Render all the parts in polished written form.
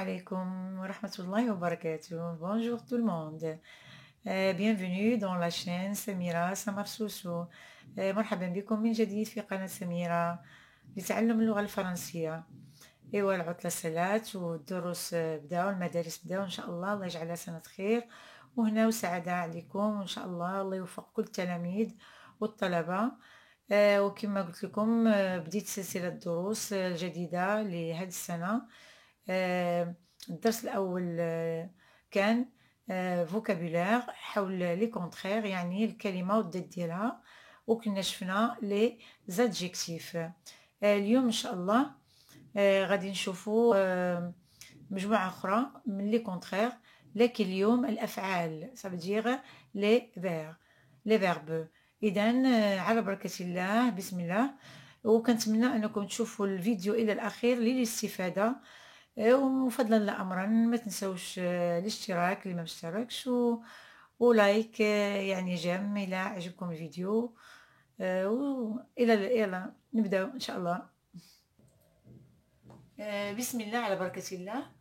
alaikum wa rahmatullahi wa barakatuh. Bonjour tout le monde. Bienvenue dans la chaîne سميرة سمر سوسو. مرحبا بكم من جديد في قناة سميرة لتعلم اللغة الفرنسية. ايوا العطلة سالات والدروس بداو، المدارس بداو ان شاء الله يجعلها سنة خير وهنا وسعادة عليكم وان شاء الله يوفق كل التلاميذ والطلبة. وكما قلت لكم بديت سلسلة دروس جديدة لهذه السنة. الدرس الأول كان فوكابولير حول لي كونترير، يعني الكلمة والضد ديالها، وكنا شفنا لي زادجيكتيف. اليوم إن شاء الله غادي نشوفوا مجموعة أخرى من لي كونترير، لكن اليوم الأفعال سافدير لي فيرب. إذن على بركة الله، بسم الله. وكنتمنى أنكم تشوفوا الفيديو إلى الأخير للاستفادة، وفضلا لا أمرا ما تنسوش الاشتراك اللي ما اشتركش ولايك، يعني جيم إلى عجبكم الفيديو. إلى نبدأ إن شاء الله. بسم الله على بركة الله.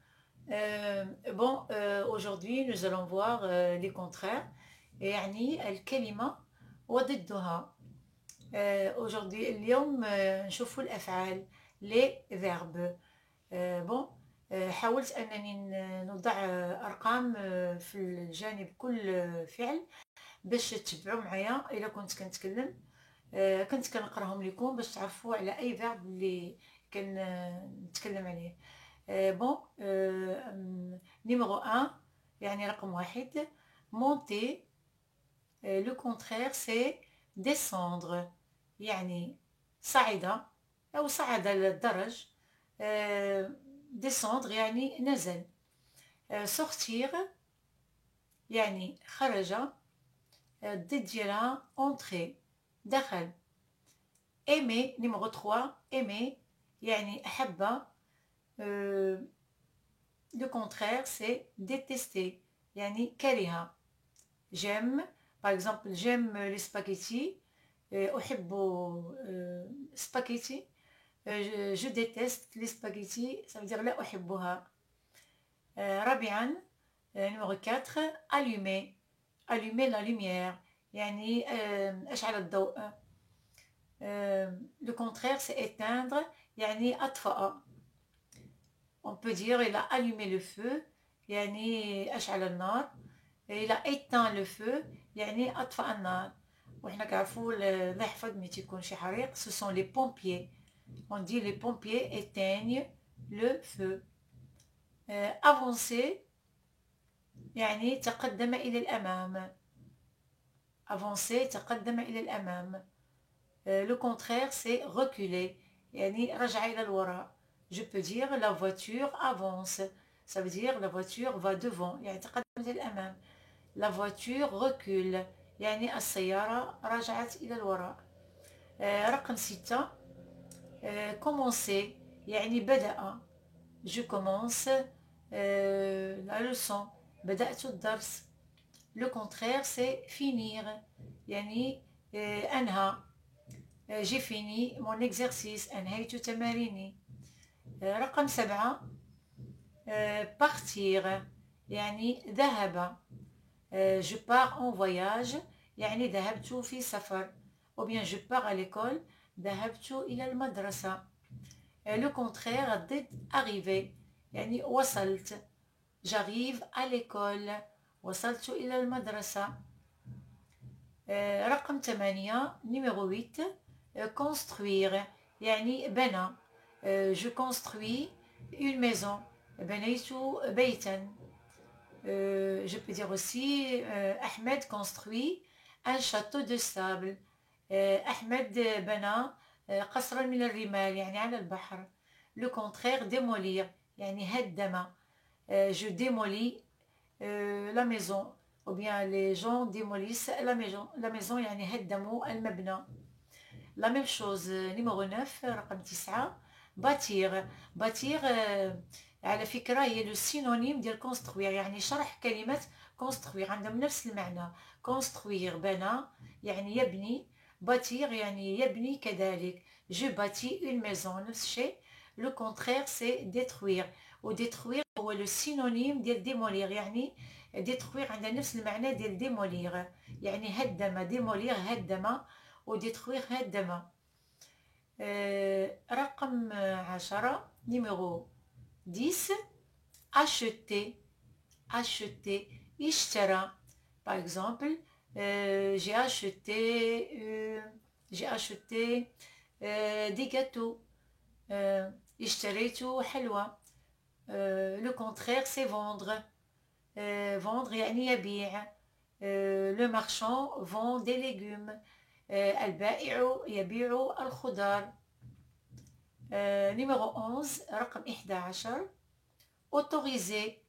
aujourd'hui nous allons voir les contraires، يعني الكلمة وضدها. aujourd'hui اليوم نشوفوا الأفعال les verbes. حاولت أنني نوضع أرقام في الجانب كل فعل باش تتبعوا معايا. إلا كنت كنتكلم كنت كنقراهم لكم باش تعرفوا على أي فيرب اللي كنتكلم عليه. نيميرو 1 يعني رقم واحد، monter. لو كونترير سي descendre، يعني صعد أو صعد الدرج. descendre يعني نزل. sortir يعني خرج، ضد ديالها entrer دخل. aimer نيميرو 3، aimer يعني أحب. لو كونترير سي détester يعني كره. j'aime par exemple j'aime les spaghettis، أحب spaghetti. je déteste les spaghettis، ça veut dire لا أحبها. رابعا numéro 4، allumer. allumer la lumière يعني أشعل الضوء. le contraire c'est éteindre يعني أطفأ. on peut dire il a allumé le feu يعني أشعل النار. il a éteint le feu يعني أطفأ النار. وإحنا كنعرفوا الله يحفظ ملي تيكون شي حريق ce sont les pompiers. on dit les pompiers éteignent le feu. avancer يعني تقدم إلى الأمام. avancer تقدم إلى الأمام. le contraire c'est reculer يعني رجع إلى الوراء. je peux dire la voiture avance، ça veut dire la voiture va devant يعني تقدم إلى الأمام. la voiture recule يعني السيارة رجعت إلى الوراء. رقم 6، commencer يعني بدأ. je commence la leçon، بدأت الدرس. le contraire c'est finir يعني أنهى. j'ai fini mon exercice، أنهيت تماريني. رقم 7، partir يعني ذهب. je pars en voyage يعني ذهبت في سفر. ou bien je pars à l'école ذهبت إلى المدرسة. le contraire ضد arriver يعني وصلت. j'arrive à l'école وصلت إلى المدرسة. رقم 8 numéro 8، construire يعني بنى. je construis une maison، بنيت بيتا. je peux dire aussi أحمد construit un château de sable. أحمد بنى قصرا من الرمال يعني على البحر. le contraire démolir يعني هدم. je démolis la maison، ou bien les gens démolissent la maison يعني هدموا المبنى. la même chose numéro 9 رقم 9، bâtir. bâtir على فكرة هي لو سينونيم ديال construire، يعني شرح كلمة construire عندهم نفس المعنى. construire بنى يعني يبني، bâtir يعني يبني كذلك. je bâtis une maison نفس الشيء. le contraire c'est détruire. وديترويغ هو لو سينونيم ديال ديموليغ، يعني ديترويغ عندها نفس المعنى ديال ديموليغ، يعني هدم. ديموليغ هدم، وديترويغ هدم. رقم 10 نيميرو 10 acheter. Acheter اشترى. par exemple j'ai acheté des gâteaux. اشتريت حلوى. le contraire c'est vendre. vendre يعني يبيع. le marchand vend des légumes. البائع يبيع الخضار. numéro 11 رقم 11 autoriser.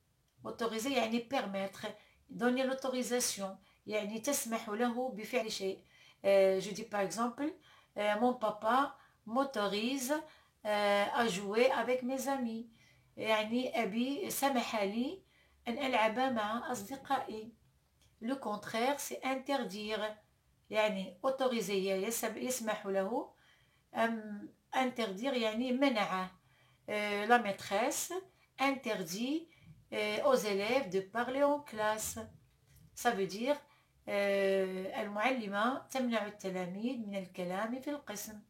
autoriser يعني permettre. donner l'autorisation يعني تسمح له بفعل شيء. je dis par exemple mon papa m'autorise à jouer avec mes amis. يعني أبي سمح لي أن ألعب مع أصدقائي. le contraire c'est interdire. يعني autoriser يسمح له. interdire يعني منعه. la maîtresse interdit aux élèves de parler en classe. ça veut dire المعلمة تمنع التلاميذ من الكلام في القسم.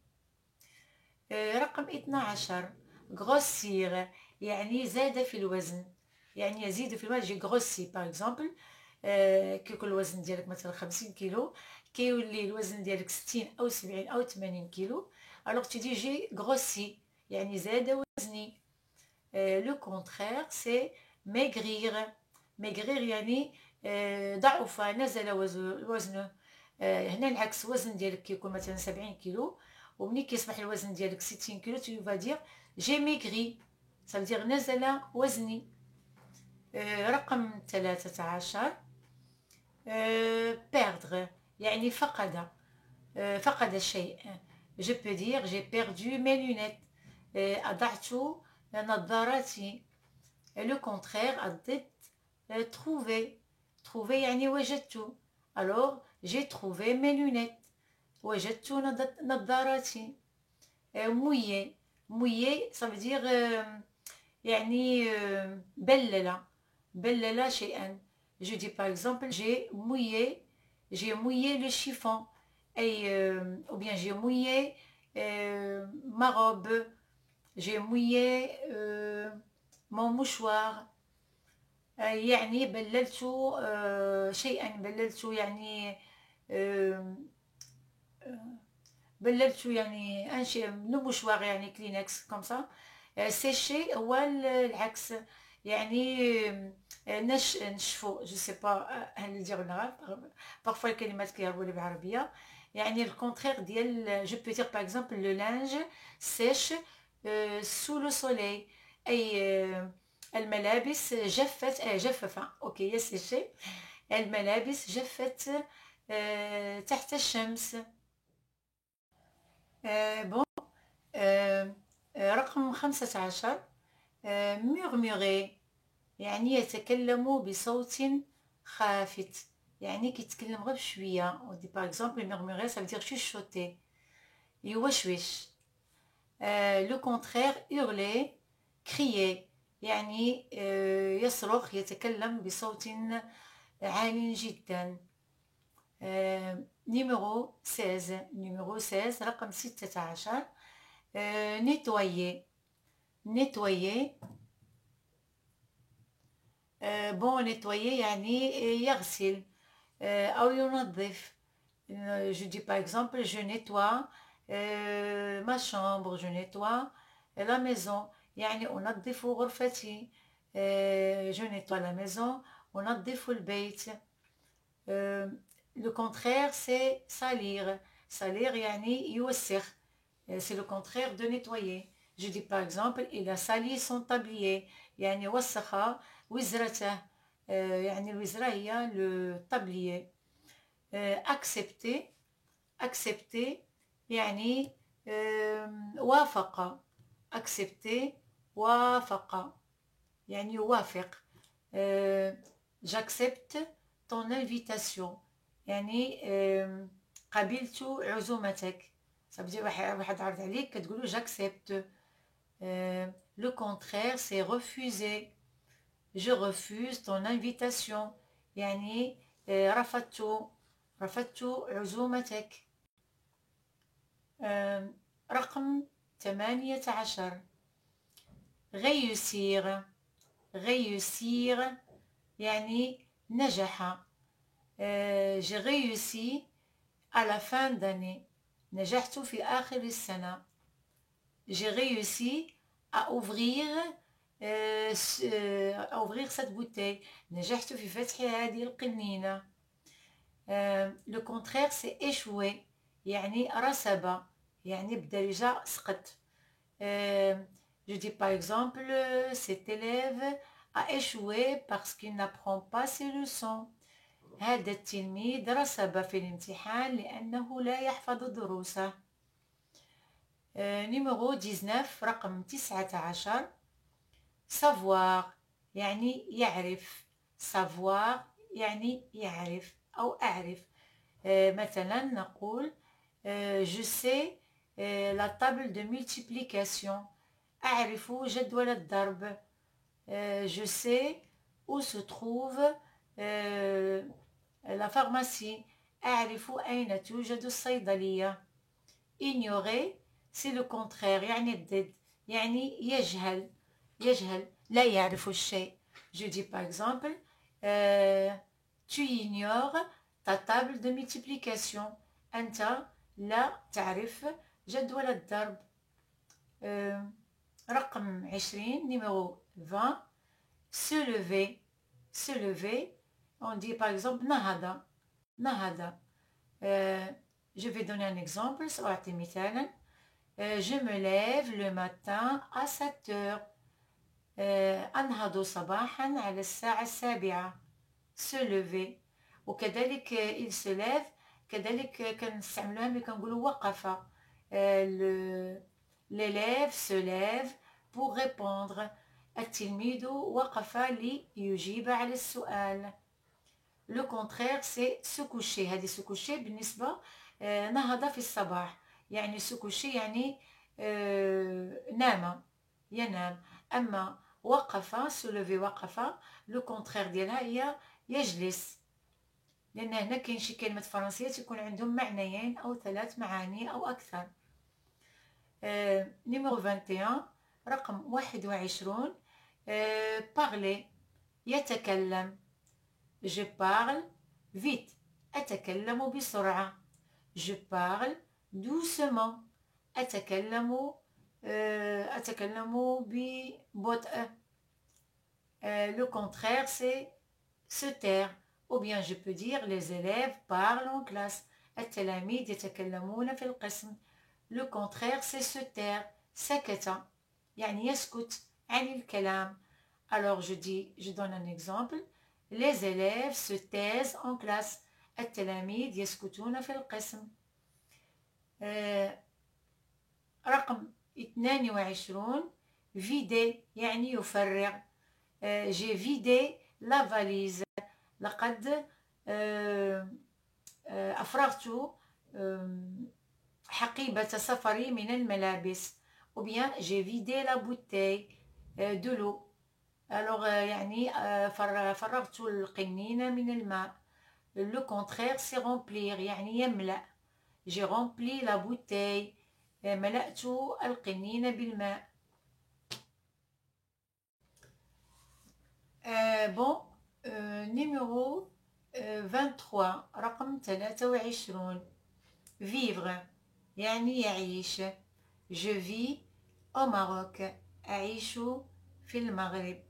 رقم 12 grossir يعني زاد في الوزن، يعني يزيد في الوزن. جي غروسي باغ اكزومبل كي يكون الوزن ديالك مثلا 50 كيلو، كيولي الوزن ديالك 60 او 70 او 80 كيلو، الوغ tu dis j'ai grossi يعني زاد وزني. لو كونترير سي maigrir. maigrir يعني ضعف، نزل وزنه. هنا العكس، الوزن ديالك كيكون مثلا 70 كيلو، ومني كيصبح الوزن ديالك 60 كيلو tu vas dire j'ai maigri. ça veut dire نزل وزني. رقم 13 perdre يعني فقد. فقد الشيء. je peux dire j'ai perdu mes lunettes. أضعت نظاراتي. le contraire الضد trouver. trouver يعني وجدت. alors j'ai trouvé mes lunettes. وجدت نظاراتي. mouiller. mouiller ça veut dire يعني بلل. بلل شيئا. je dis par exemple j'ai mouillé le chiffon. ou bien j'ai mouillé ma robe. j'ai mouillé mon mouchoir. يعني بللت شيئا. بللت يعني بللت يعني ان شيء. لو مشواغ يعني كلينكس كوم سا. سيشي هو العكس، يعني نشفو. جو سي با هل نديرو لها بارفوا الكلمات كيهربوا لي بالعربيه. يعني الكونترير ديال جو بو دير باغ اكزومبل لو لانج سيش سو لو سوليل. اي الملابس جفت. جففة اوكي يا سيشي. الملابس جفت تحت الشمس. بون. رقم 15 murmurer يعني يتكلم بصوت خافت، يعني كيتكلم غير بشوية. ودي باغ اكزومبل murmurer ça veut dire chuchoter، يوشوش. لو كونترير hurler crier يعني يصرخ، يتكلم بصوت عال جدا. نيميرو 16 نيميرو 16 رقم 16 nettoyer. nettoyer بون nettoyer يعني يغسل أو ينظف. je dis par exemple je nettoie ma chambre. je nettoie la maison يعني أنظف غرفتي. je nettoie la maison أنظف البيت. le contraire c'est salir. salir يعني يوسخ. c'est le contraire de nettoyer. je dis par exemple il a sali son tablier يعني وسخ وزرته. يعني الوزرة هي le tablier. accepter. accepter يعني وافق. accepter وافق يعني يوافق. j'accepte ton invitation يعني قبلت عزومتك. ça veut dire واحد عرض عليك كتقولو j'accepte. Le contraire c'est refuser. Je refuse ton invitation. يعني رفضت عزومتك. رقم 18. réussir. réussir يعني نجح. j'ai réussi à la fin d'année. نجحت في آخر السنة. j'ai réussi à ouvrir cette bouteille. نجحت في فتح هذه القنينة. le contraire c'est échouer يعني رسب يعني بدرجة سقط. je dis par exemple cet élève a échoué parce qu'il n'apprend pas ses leçons. هذا التلميذ رسب في الامتحان لأنه لا يحفظ دروسه. numéro 19 رقم 19. savoir يعني يعرف. savoir يعني يعرف أو أعرف. مثلا نقول je sais la table de multiplication. أعرف جدول الضرب. je sais où se trouve la pharmacie. أعرف أين توجد الصيدلية. ignorer c'est le contraire يعني الضد يعني يجهل. يجهل لا يعرف الشيء. je dis par exemple tu ignores ta table de multiplication. أنت لا تعرف جدول الضرب. رقم 20 numéro 20. se lever. se lever on dit par exemple نهض. نهض. je vais donner un exemple. سأعطي مثالا. je me lève le matin à 7 heures. أنهض صباحا على الساعة 7. se lever. وكذلك il se lève كذلك كنستعملوها ملي كنقولوا وقف. l'élève se lève pour répondre. التلميذ وقف ليجيب على السؤال. le contraire c'est se coucher. هذه se coucher بالنسبة نهض في الصباح يعني se coucher يعني نام ينام. أما وقف se lever وقف le contraire ديالها هي يجلس. لأن هنا كاين شي كلمة فرنسية تكون عندهم معنيين أو 3 معاني أو أكثر. numéro 21 رقم 21. parler يتكلم. je parle vite. أتكلم بسرعة. je parle doucement. أتكلم ببطء. le contraire c'est se taire. ou bien je peux dire les élèves parlent en classe. التلاميذ يتكلمون في القسم. le contraire c'est se taire. سكت يعني يسكت عن الكلام. alors je donne un exemple. les élèves se taisent en classe. التلاميذ يسكتون في القسم. رقم 22 vider يعني يفرغ. j'ai vidé la valise. لقد أفرغت حقيبة سفري من الملابس. ou bien j'ai vidé la bouteille de l'eau. alors يعني فرغت القنينة من الماء. le contraire c'est remplir يعني يملأ. j'ai rempli la bouteille. ملأت القنينة بالماء. bon numéro 23 رقم 23. vivre يعني يعيش. je vis au Maroc. أعيش في المغرب.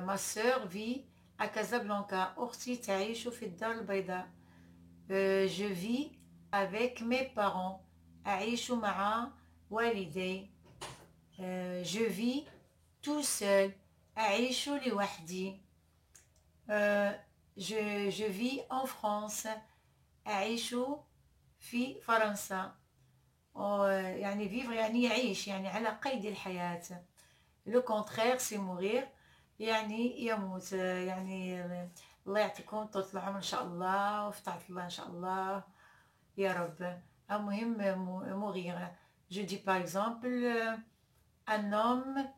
ma sœur vit à Casablanca. أختي تعيش في الدار البيضاء. je vis avec mes parents. أعيش مع والدي. je vis tout seul. أعيش لوحدي. je vis en France. أعيش في فرنسا. يعني vivre يعني يعيش يعني على قيد الحياة. le contraire c'est mourir يعني يموت. يعني الله يعطيكم طول العمر إن شاء الله وفتحة الله إن شاء الله يا رب. المهم mourir Je dis par exemple, un homme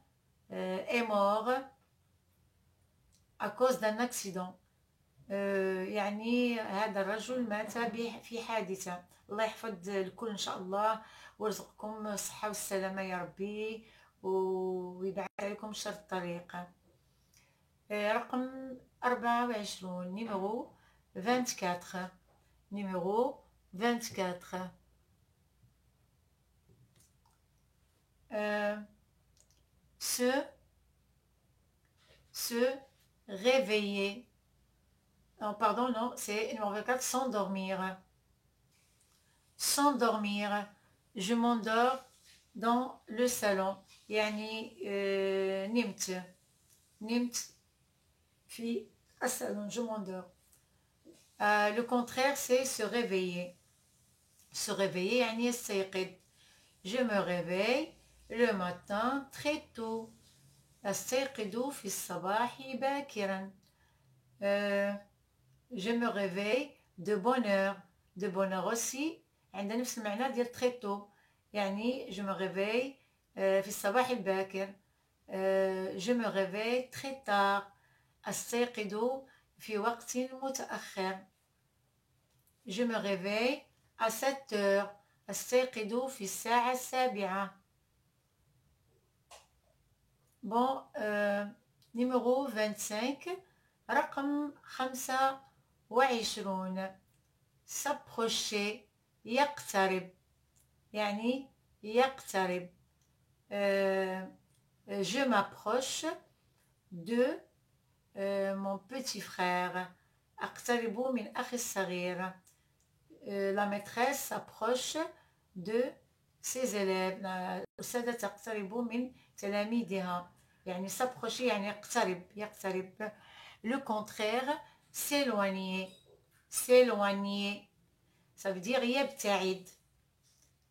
est mort à cause d'un accident. يعني هذا الرجل مات في حادثة. الله يحفظ الكل إن شاء الله ويرزقكم الصحة والسلامة يا ربي ويبعد عليكم شر الطريق. رقم 24 numéro 24 numéro 24 se réveiller. Non, pardon, non, c'est numéro 24, s'endormir. S'endormir. Je m'endors dans le salon. يعني نمت في الsalon, je m'endors. Le contraire, c'est se réveiller. Se réveiller يعني يستيقظ. Je me réveille le matin très tôt. أستيقظ في الصباح باكرا. Je me réveille de bonne heure. De bonne heure aussi عندنا نفس المعنى ديال très tôt. يعني je me réveille في الصباح الباكر. Je me réveille très tard. أستيقظ في وقت متأخر. Je me réveille à 7 heures. أستيقظ في الساعة 7. Bon, numéro 25 رقم 25 s'approcher يقترب يعني يقترب. Je m'approche de mon petit frère. أقترب من أخي الصغير. La maîtresse s'approche de ses élèves. الأستاذة تقترب من تلاميذها. يعني s'approcher يعني يقترب. Le contraire, s'éloigner. S'éloigner. Ça veut dire يبتعد.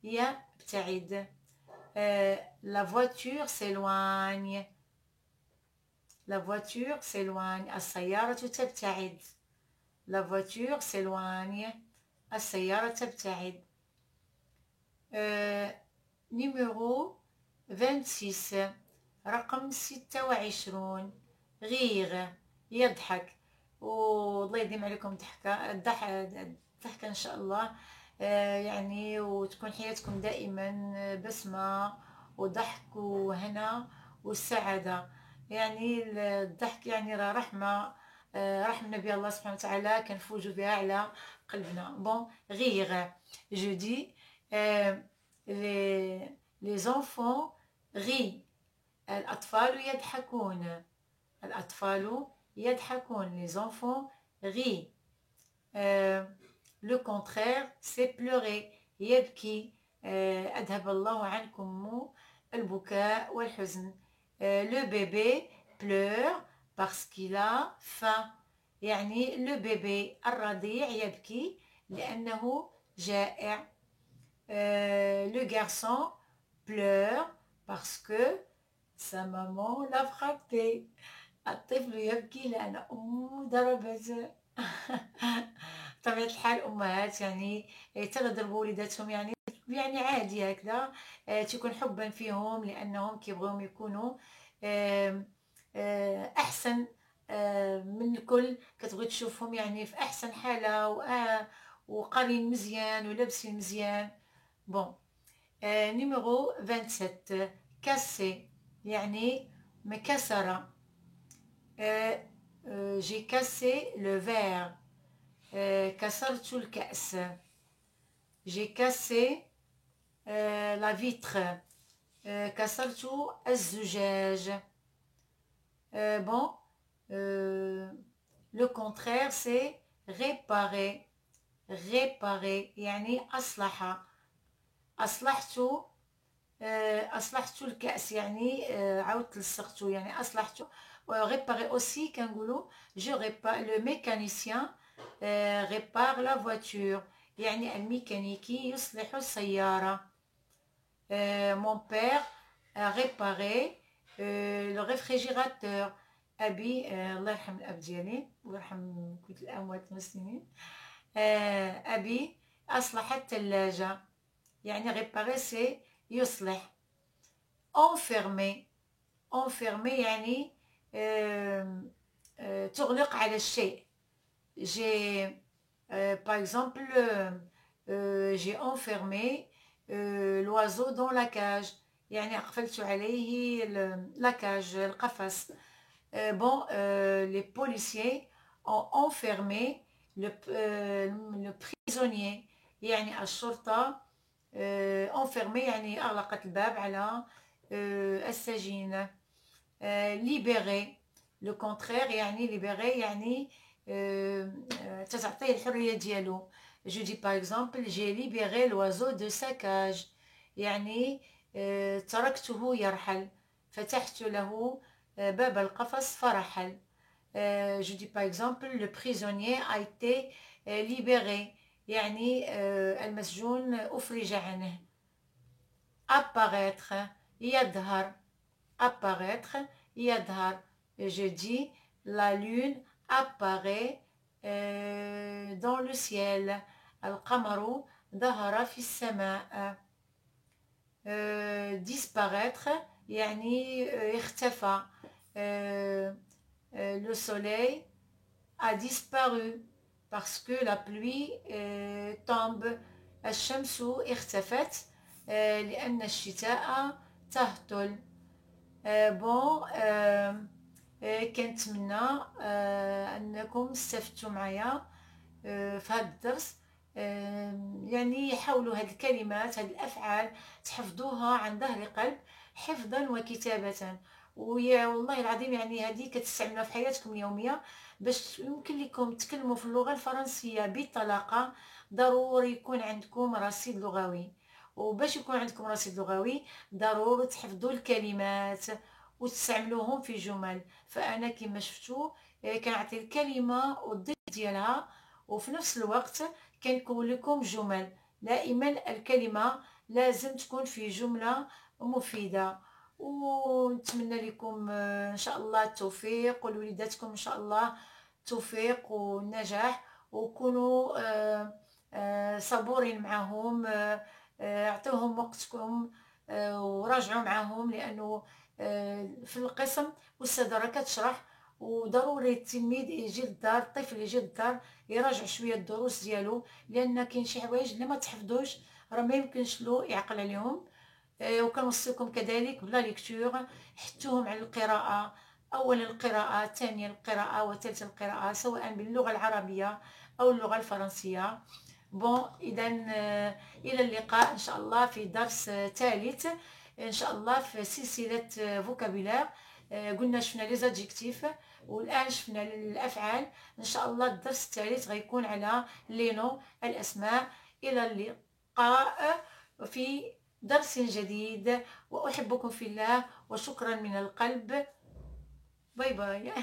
يبتعد. La voiture s'éloigne. La voiture s'éloigne. السيارة تبتعد. La voiture s'éloigne. السيارة تبتعد. numéro 26 رقم 26 غير يضحك. والله يديم عليكم الضحكة إن شاء الله. يعني وتكون حياتكم دائما بسمة وضحك وهنا والسعادة. يعني الضحك يعني راه رحمة نبي الله سبحانه وتعالى كنفوج بها على قلبنا. بون غير je dis les enfants rient. الأطفال يضحكون. الأطفال يضحكون. Les enfants rient. Le contraire, c'est pleurer. يبكي. أذهب الله عنكم البكاء والحزن. Le bébé pleure parce qu'il a faim. يعني le bébé الرضيع يبكي لأنه جائع. Le garçon pleure parce que sa maman l'a frappé. الطفل يبكي لأن أمه ضربته. طبيعة الحال أمهات يعني تغضب وليداتهم يعني عادي هكذا. تكون حبا فيهم لأنهم كيبغيهم يكونوا أحسن من الكل. كتبغي تشوفهم يعني في أحسن حالة وقارين مزيان ولابسين مزيان. بون numéro 27 كاسي يعني مكسرة. j'ai cassé le verre. كسرت الكأس. j'ai cassé la vitre. كسرت الزجاج. Bon, le contraire c'est réparer. réparer يعني أصلح. أصلحت الكأس يعني عاودت لصقته يعني أصلحته. réparer aussi كنقولوا je répare. le mécanicien répare la voiture يعني الميكانيكي يصلح السيارة. mon père a réparé le réfrigérateur. أبي الله يرحم الأب ديالي ويرحم كل الأموات المسلمين. أبي أصلح الثلاجة يعني réparer c'est يصلح. enfermer. enfermer يعني تغلق على الشيء. j'ai par exemple j'ai enfermé l'oiseau dans la cage. يعني أقفلت عليه la cage القفص. Bon, les policiers ont enfermé le prisonnier. يعني الشرطة enfermé يعني أغلقت الباب على السجين. libéré le contraire يعني libéré يعني تعطيه الحرية ديالو. je dis par exemple j'ai libéré l'oiseau de sa cage يعني تركته يرحل، فتحت له باب القفص فرحل. je dis par exemple le prisonnier a été libéré يعني المسجون أفرج عنه. apparaître يظهر. apparaître يظهر. je dis la lune apparaît dans le ciel. القمر ظهر في السماء. disparaître يعني اختفى. le soleil a disparu parce que la pluie tombe. الشمس اختفت لأن الشتاء تهطل. بون كنتمنى أنكم استفدتوا معايا في هذا الدرس. يعني حاولوا هذه الكلمات، هذه الأفعال تحفظوها عن ظهر قلب حفظا وكتابة. ويا والله العظيم يعني هذه كتستعملوها في حياتكم اليومية باش يمكن لكم تكلموا في اللغة الفرنسية بطلاقة. ضروري يكون عندكم رصيد لغوي، وباش يكون عندكم رصيد لغوي ضروري تحفظوا الكلمات وتستعملوهم في جمل. فأنا كما شفتوا كنعطي الكلمة والضد ديالها، وفي نفس الوقت كنكون لكم جمل. دائما الكلمة لازم تكون في جملة مفيدة. ونتمنى لكم ان شاء الله التوفيق، ولوليداتكم ان شاء الله التوفيق والنجاح. وكونوا صبورين معهم، اعطوهم وقتكم وراجعوا معهم، لانه في القسم الاستاذه راه كتشرح، وضروري التلميذ يجي للدار، الطفل يجي للدار يراجع شويه الدروس ديالو، لان كاين شي حوايج اللي ما تحفظوش راه ما يمكنش له يعقل عليهم. وكنوصيكم كذلك بلا ليكتور، حثوهم على القراءة. أولا القراءة، ثانيا القراءة، وثالثا القراءة، سواء باللغة العربية أو اللغة الفرنسية. بون إذا إلى اللقاء إن شاء الله في درس ثالث إن شاء الله في سلسلة فوكابولير. قلنا شفنا لي زادجيكتيف، والآن شفنا الأفعال. إن شاء الله الدرس الثالث غيكون على لي نو، الأسماء. إلى اللقاء في درس جديد، وأحبكم في الله، وشكرا من القلب. باي باي.